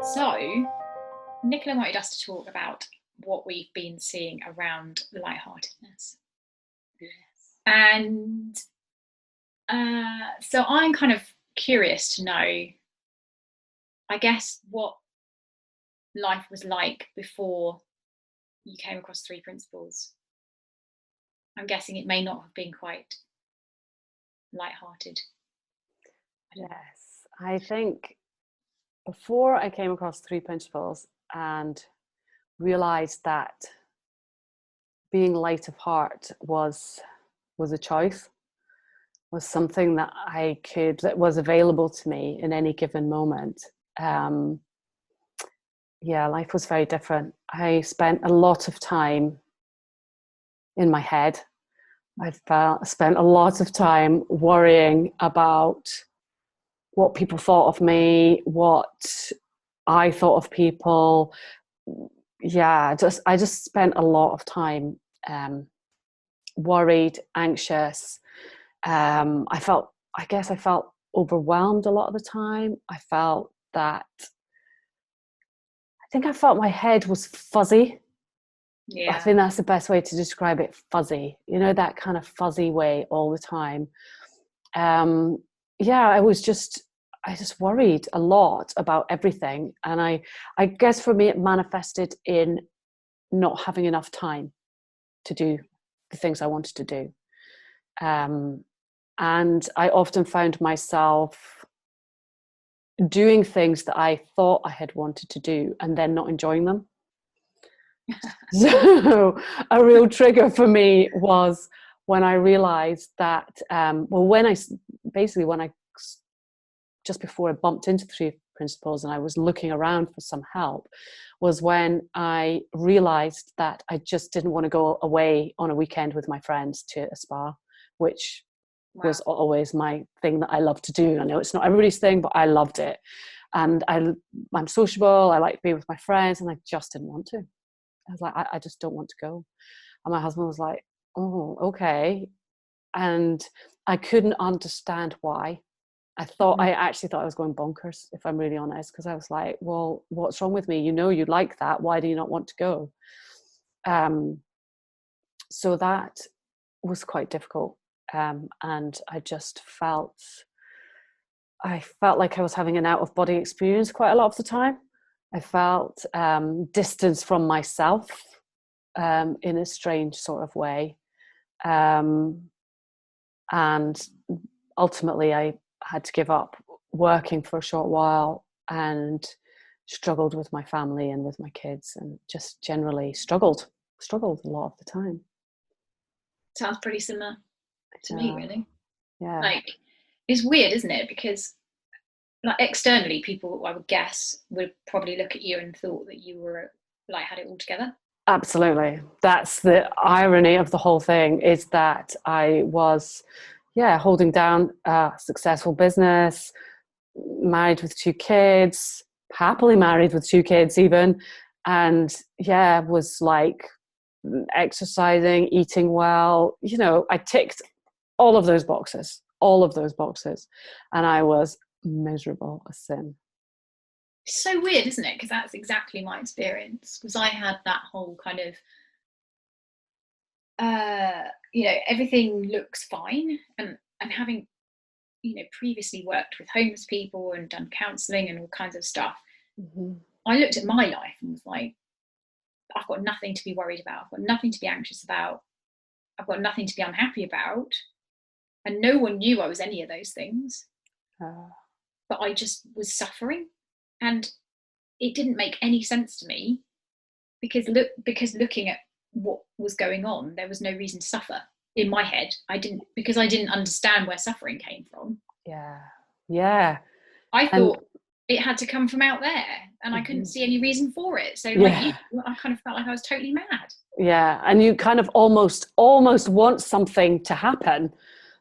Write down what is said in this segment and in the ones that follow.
So, Nicola wanted us to talk about what we've been seeing around lightheartedness. Yes. And so I'm kind of curious to know, I guess, what life was like before you came across three principles. I'm guessing it may not have been quite lighthearted. Yes. I think before I came across three principles and realized that being light of heart was a choice, was something that was available to me in any given moment. Um, yeah, life was very different. I spent a lot of time in my head. Spent a lot of time worrying about what people thought of me, what I thought of people. Yeah, I just spent a lot of time worried, anxious. I felt overwhelmed a lot of the time. I felt my head was fuzzy. I Yeah. think that's the best way to describe it, fuzzy. You know, that kind of fuzzy way all the time. Um, yeah, I just worried a lot about everything. And I guess for me, it manifested in not having enough time to do the things I wanted to do. Um, and I often found myself doing things that I thought I had wanted to do and then not enjoying them. So a real trigger for me was when I realized that, when I just before I bumped into the three principles and I was looking around for some help, was when I realized that I just didn't want to go away on a weekend with my friends to a spa, which Wow. was always my thing that I love to do. I know it's not everybody's thing, but I loved it. And I'm sociable, I like to be with my friends, and I just didn't want to. I was like, I just don't want to go. And my husband was like, oh, okay. And I couldn't understand why. I actually thought I was going bonkers, if I'm really honest, because I was like, well, what's wrong with me? You know, you like that. Why do you not want to go? So that was quite difficult. And I felt like I was having an out of body experience quite a lot of the time. I felt distance from myself in a strange sort of way. Um, and ultimately, I had to give up working for a short while and struggled with my family and with my kids, and just generally struggled a lot of the time. Sounds pretty similar to me, Yeah, really. yeah, Like, it's weird, isn't it? Because like externally, people I would guess would probably look at you and thought that you were like had it all together. absolutely. That's the irony of the whole thing, is that I was, yeah, holding down a successful business, married with two kids, happily married with two kids even, and yeah, was like exercising, eating well. You know, I ticked all of those boxes, and I was miserable as sin. It's so weird, isn't it? Because that's exactly my experience. Because I had that whole kind of, everything looks fine, and having previously worked with homeless people and done counselling and all kinds of stuff, Mm-hmm. I looked at my life and was like, I've got nothing to be worried about. I've got nothing to be anxious about. I've got nothing to be unhappy about. And no one knew I was any of those things, Uh, but I just was suffering. And it didn't make any sense to me because looking at what was going on, there was no reason to suffer in my head. I didn't understand where suffering came from. yeah, yeah, I and thought it had to come from out there, and I couldn't mhm. see any reason for it. So, like you, Yeah, I kind of felt like I was totally mad. yeah, and you kind of almost want something to happen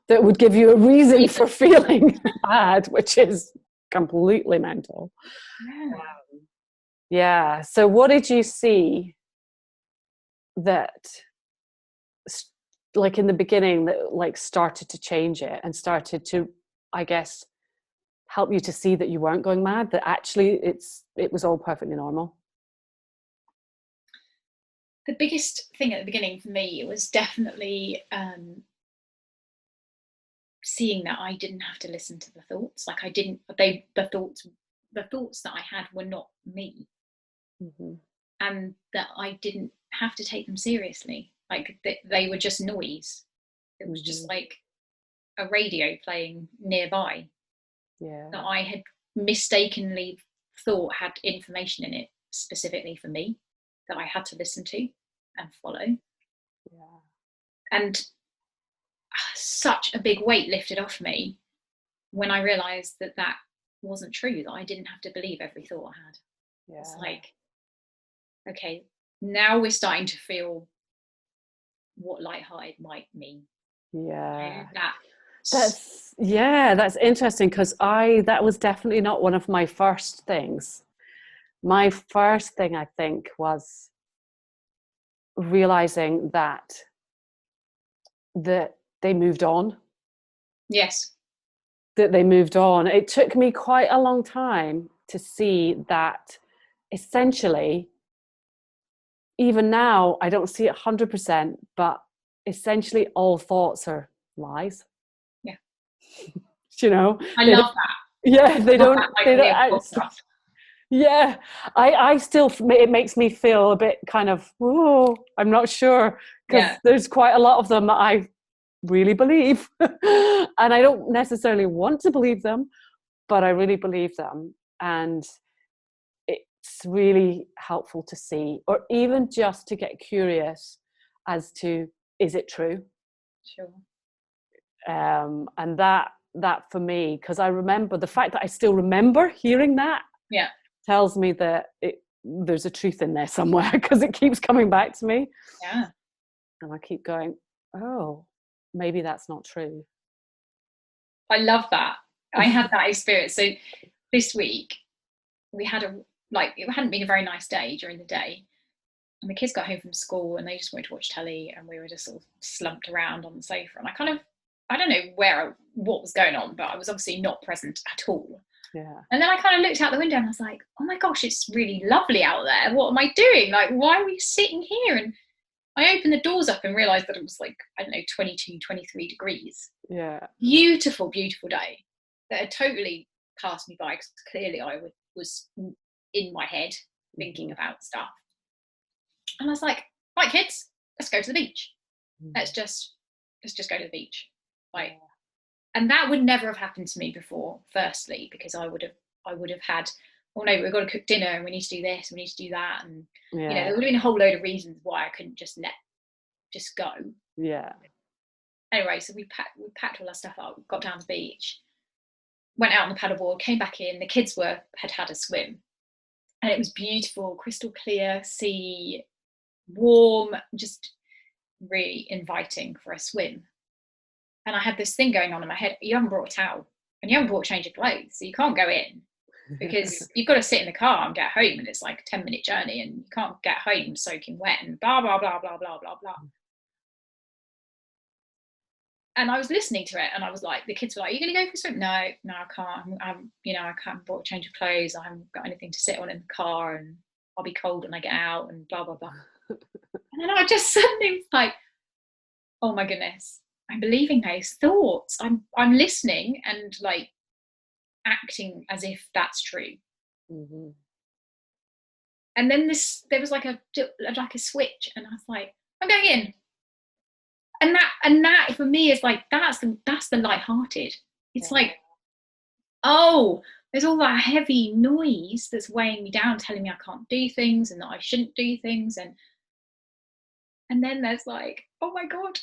that would give you a reason for feeling bad, which is completely mental. Yeah. Yeah. So, what did you see that, like in the beginning, that like started to change it and started to, I guess, help you to see that you weren't going mad, that actually it was all perfectly normal? The biggest thing at the beginning for me was definitely seeing that I didn't have to listen to the thoughts. Like, I didn't, the thoughts that I had were not me. Mm-hmm. And that I didn't have to take them seriously. Like, they were just noise. It was just like a radio playing nearby that I had mistakenly thought had information in it specifically for me, that I had to listen to and follow. And such a big weight lifted off me when I realized that that wasn't true, that I didn't have to believe every thought I had. It's like, okay, now we're starting to feel what lighthearted might mean. That's interesting, because that was definitely not one of my first things. My first thing, I think, was realizing that they moved on. Yes. That they moved on. It took me quite a long time to see that essentially, even now, I don't see it 100%, but essentially all thoughts are lies. Yeah. You know? I love that. Yeah, they don't podcast. Yeah, I still, it makes me feel a bit kind of, oh, I'm not sure, because there's quite a lot of them that I really believe. And I don't necessarily want to believe them, but I really believe them. And it's really helpful to see, or even just to get curious as to, is it true? Sure. And that for me, because I remember the fact that I still remember hearing that, tells me that there's a truth in there somewhere, because it keeps coming back to me. Yeah. And I keep going, oh, maybe that's not true. I love that. I had that experience. So this week we had it hadn't been a very nice day during the day, and the kids got home from school and they just wanted to watch telly, and we were just sort of slumped around on the sofa, and I don't know what was going on, but I was obviously not present at all. Yeah. And then I kind of looked out the window and I was like, oh my gosh, it's really lovely out there. What am I doing? Like, why are we sitting here? And I opened the doors up and realized that it was like, I don't know, 22, 23 degrees. Yeah. Beautiful, beautiful day that had totally passed me by, because clearly I was in my head thinking about stuff. And I was like, right, kids, let's go to the beach. Let's just go to the beach. Like, and that would never have happened to me before, firstly, because I would have had, oh no, we've got to cook dinner and we need to do this and we need to do that. And, you know, there would have been a whole load of reasons why I couldn't just go. Yeah. Anyway, so we packed all our stuff up, got down to the beach, went out on the paddleboard, came back in. The kids had a swim, and it was beautiful, crystal clear sea, warm, just really inviting for a swim. And I had this thing going on in my head: you haven't brought a towel and you haven't brought a change of clothes, so you can't go in, because you've got to sit in the car and get home, and it's like a 10-minute journey, and you can't get home soaking wet and blah blah blah blah blah blah blah. And I was listening to it, and I was like, the kids were like, are you going to go for a swim? No, I can't. I can't brought a change of clothes. I haven't got anything to sit on in the car, and I'll be cold when I get out, and blah blah blah. And then I just suddenly was like, oh my goodness, I'm believing those thoughts. I'm listening and like acting as if that's true. Mm-hmm. And then there was like a switch, and I was like, I'm going in. And that for me is like, that's the lighthearted. It's like, oh, there's all that heavy noise that's weighing me down, telling me I can't do things and that I shouldn't do things, and then there's like, oh my god,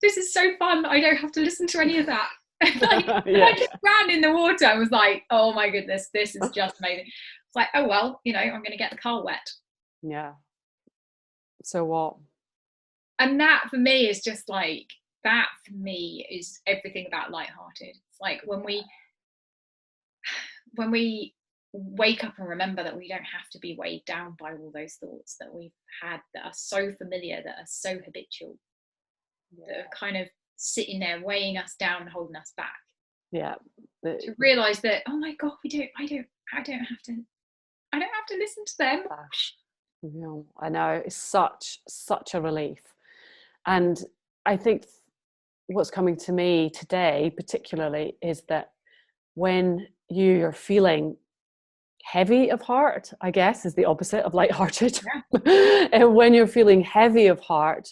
this is so fun. I don't have to listen to any of that. And I just ran in the water. I was like, oh my goodness, this is just amazing. It's like, oh well, you know, I'm going to get the car wet. Yeah. So what? And that for me is just like, that for me is everything about lighthearted. It's like when we wake up and remember that we don't have to be weighed down by all those thoughts that we've had, that are so familiar, that are so habitual, that are kind of sitting there weighing us down, holding us back. Yeah. To realize that, oh my God, I don't have to listen to them. I know, it's such a relief. And I think what's coming to me today particularly is that when you're feeling heavy of heart, I guess is the opposite of lighthearted. Yeah. And when you're feeling heavy of heart,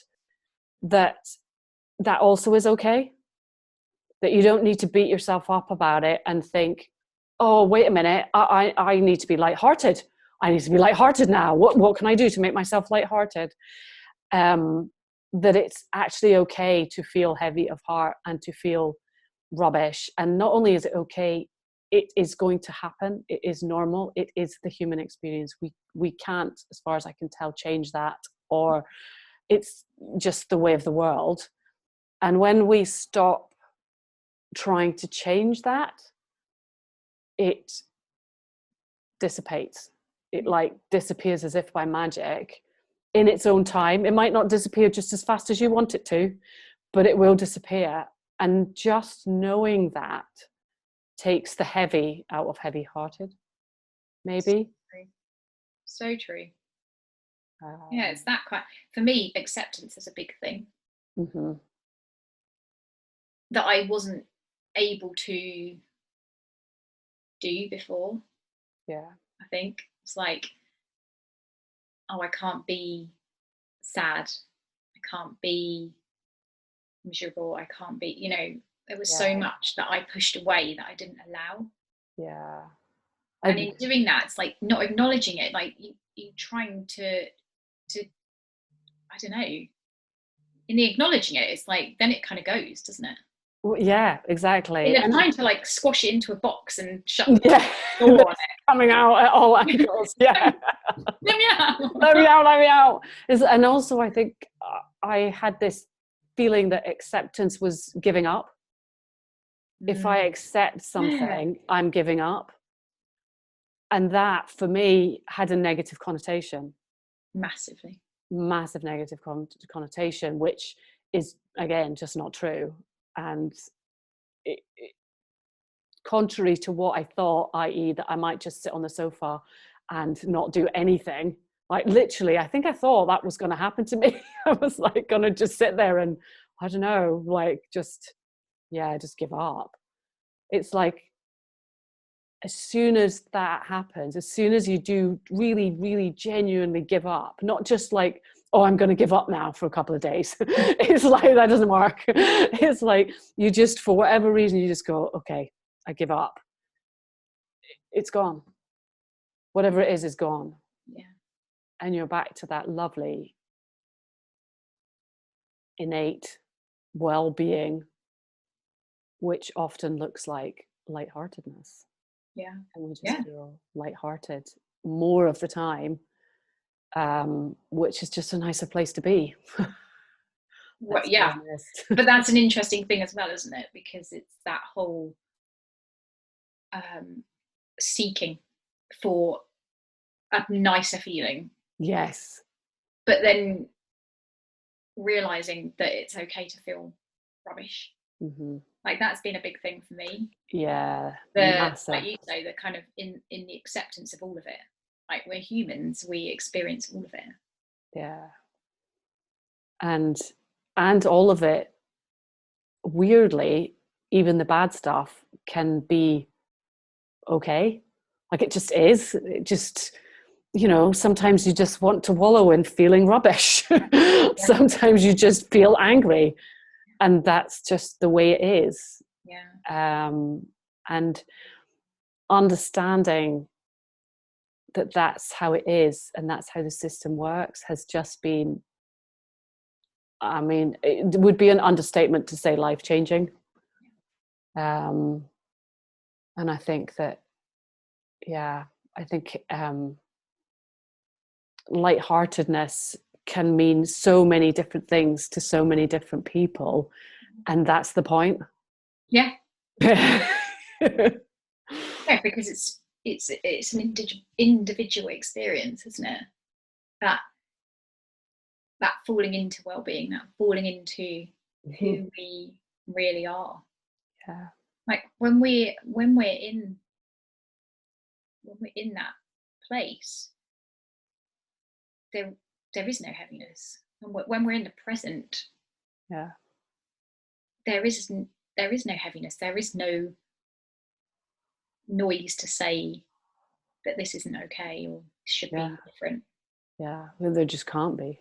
that also is okay. That you don't need to beat yourself up about it and think, oh, wait a minute, I need to be lighthearted. I need to be lighthearted now. What can I do to make myself lighthearted? That it's actually okay to feel heavy of heart and to feel rubbish. And not only is it okay, it is going to happen. It is normal. It is the human experience. We can't, as far as I can tell, change that, or it's just the way of the world. And when we stop trying to change that, it dissipates. It like disappears as if by magic in its own time. It might not disappear just as fast as you want it to, but it will disappear. And just knowing that takes the heavy out of heavy-hearted, maybe. So true. Yeah, it's that kind. For me, acceptance is a big thing. Mm-hmm. That I wasn't able to do before. Yeah. I think it's like, oh, I can't be sad. I can't be miserable. I can't be, there was so much that I pushed away that I didn't allow. Yeah. And in doing that, it's like not acknowledging it. Like you trying to, I don't know, in the acknowledging it, it's like, then it kind of goes, doesn't it? Well, yeah, exactly. And trying to like squash it into a box and shut the door on it. Coming out at all angles. Yeah. Let me out. Let me out, let me out. And also I think I had this feeling that acceptance was giving up. If I accept something, I'm giving up. And that for me had a negative connotation. Massive negative connotation, which is again just not true. And contrary to what I thought, i.e. that I might just sit on the sofa and not do anything. Like literally, I think I thought that was going to happen to me. I was like going to just sit there and I don't know, like just give up. It's like as soon as that happens, as soon as you do really, really genuinely give up, not just like, oh, I'm going to give up now for a couple of days. It's like, that doesn't work. It's like, you just, for whatever reason, you just go, okay, I give up. It's gone. Whatever it is gone. Yeah. And you're back to that lovely, innate well-being, which often looks like lightheartedness. Yeah. And we just feel lighthearted more of the time, which is just a nicer place to be. Well, yeah. But that's an interesting thing as well, isn't it? Because it's that whole seeking for a nicer feeling. Yes. But then realizing that it's okay to feel rubbish. Mm-hmm. Like that's been a big thing for me. Yeah. Like you say, the kind of in the acceptance of all of it. Like we're humans, we experience all of it. Yeah. And all of it, weirdly, even the bad stuff can be okay. Like it just is. It just, sometimes you just want to wallow in feeling rubbish. Sometimes you just feel angry. And that's just the way it is. Yeah. And understanding that that's how it is and that's how the system works has just been, I mean, it would be an understatement to say life-changing. And I think that, lightheartedness can mean so many different things to so many different people. And that's the point. Yeah. Because it's an individual experience, isn't it? That falling into well-being, that falling into who we really are. Yeah. Like when we're in that place, there is no heaviness. And when we're in the present, Yeah. there is no heaviness. There is no noise to say that this isn't okay or should Yeah. be different. Yeah. Well, there just can't be.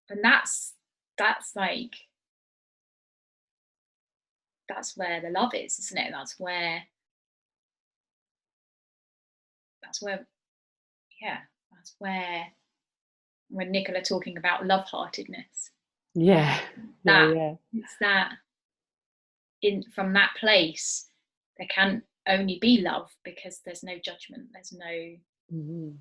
And that's like that's where the love is, isn't it? That's where yeah, that's where when Nicola talking about love-heartedness, Yeah. Yeah. that Yeah. it's that in from that place there can only be love, because there's no judgment, Mm-hmm.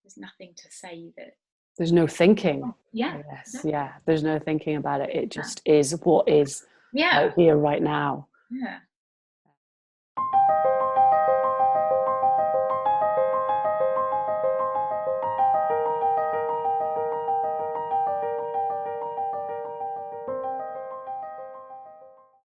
there's nothing to say that. There's no thinking. Yeah, Yes. exactly. Yeah. There's no thinking about it. It just is what is Yeah, right here, right now. yeah.